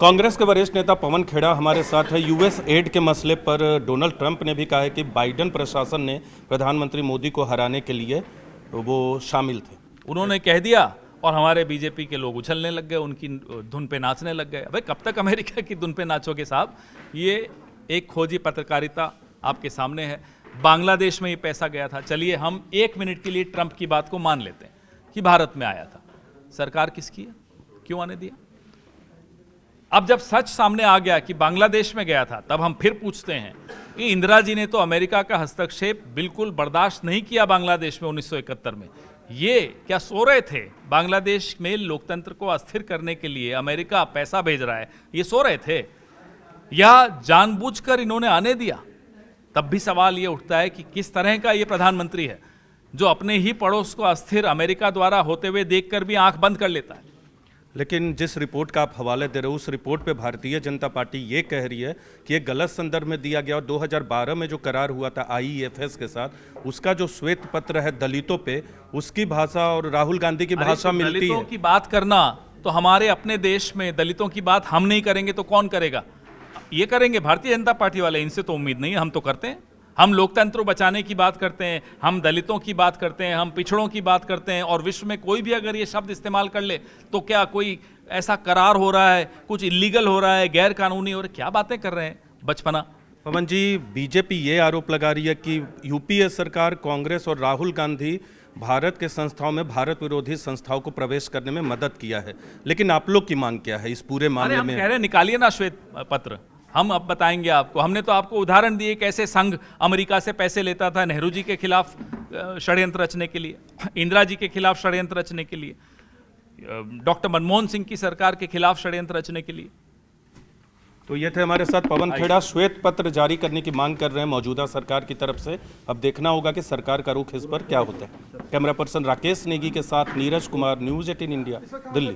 कांग्रेस के वरिष्ठ नेता पवन खेड़ा हमारे साथ है। यूएस एड के मसले पर डोनाल्ड ट्रंप ने भी कहा है कि बाइडेन प्रशासन ने प्रधानमंत्री मोदी को हराने के लिए वो शामिल थे। उन्होंने कह दिया और हमारे बीजेपी के लोग उछलने लग गए, उनकी धुन पे नाचने लग गए। अबे कब तक अमेरिका की धुन पे नाचोगे साहब? ये एक खोजी पत्रकारिता आपके सामने है। बांग्लादेश में ये पैसा गया था। चलिए हम 1 मिनट के लिए ट्रंप की बात को मान लेते हैं कि भारत में आया था। सरकार किसकी है? क्यों आने दिया? अब जब सच सामने आ गया कि बांग्लादेश में गया था, तब हम फिर पूछते हैं कि इंदिरा जी ने तो अमेरिका का हस्तक्षेप बिल्कुल बर्दाश्त नहीं किया बांग्लादेश में 1971 में। ये क्या सो रहे थे? बांग्लादेश में लोकतंत्र को अस्थिर करने के लिए अमेरिका पैसा भेज रहा है, ये सो रहे थे या जानबूझकर इन्होंने आने दिया? तब भी सवाल ये उठता है कि किस तरह का ये प्रधानमंत्री है जो अपने ही पड़ोस को अस्थिर अमेरिका द्वारा होते हुए देखकर भी आंख बंद कर लेता है। लेकिन जिस रिपोर्ट का आप हवाले दे रहे हो, उस रिपोर्ट पे भारतीय जनता पार्टी ये कह रही है कि ये गलत संदर्भ में दिया गया और 2012 में जो करार हुआ था आईईएफएस के साथ, उसका जो श्वेत पत्र है दलितों पे, उसकी भाषा और राहुल गांधी की भाषा मिलती है। दलितों की बात करना तो हमारे अपने देश में दलितों की बात हम नहीं करेंगे तो कौन करेगा? ये करेंगे भारतीय जनता पार्टी वाले। इनसे तो उम्मीद नहीं है, हम तो करते हैं। हम लोकतंत्र बचाने की बात करते हैं, हम दलितों की बात करते हैं, हम पिछड़ों की बात करते हैं, और विश्व में कोई भी अगर ये शब्द इस्तेमाल कर ले तो क्या कोई ऐसा करार हो रहा है, कुछ इलीगल हो रहा है, गैर कानूनी हो रहा है? क्या बातें कर रहे हैं, बचपना। पवन जी, बीजेपी ये आरोप लगा रही है कि यूपीए सरकार, कांग्रेस और राहुल गांधी भारत के संस्थाओं में भारत विरोधी संस्थाओं को प्रवेश करने में मदद किया है। लेकिन आप लोग की मांग क्या है इस पूरे मामले में? हम कह रहे हैं निकालिए ना श्वेत पत्र, हम अब बताएंगे आपको। हमने तो आपको उदाहरण दिए कैसे संघ अमेरिका से पैसे लेता था नेहरू जी के खिलाफ षड्यंत्र रचने के लिए, इंदिरा जी के खिलाफ षड्यंत्र रचने के लिए, डॉक्टर मनमोहन सिंह की सरकार के खिलाफ षड्यंत्र रचने के लिए। तो ये थे हमारे साथ पवन खेड़ा। श्वेत पत्र जारी करने की मांग कर रहे हैं मौजूदा सरकार की तरफ से। अब देखना होगा कि सरकार का रुख इस पर क्या होता है। कैमरा पर्सन राकेश नेगी के साथ नीरज कुमार, न्यूज़ 18 इंडिया, दिल्ली।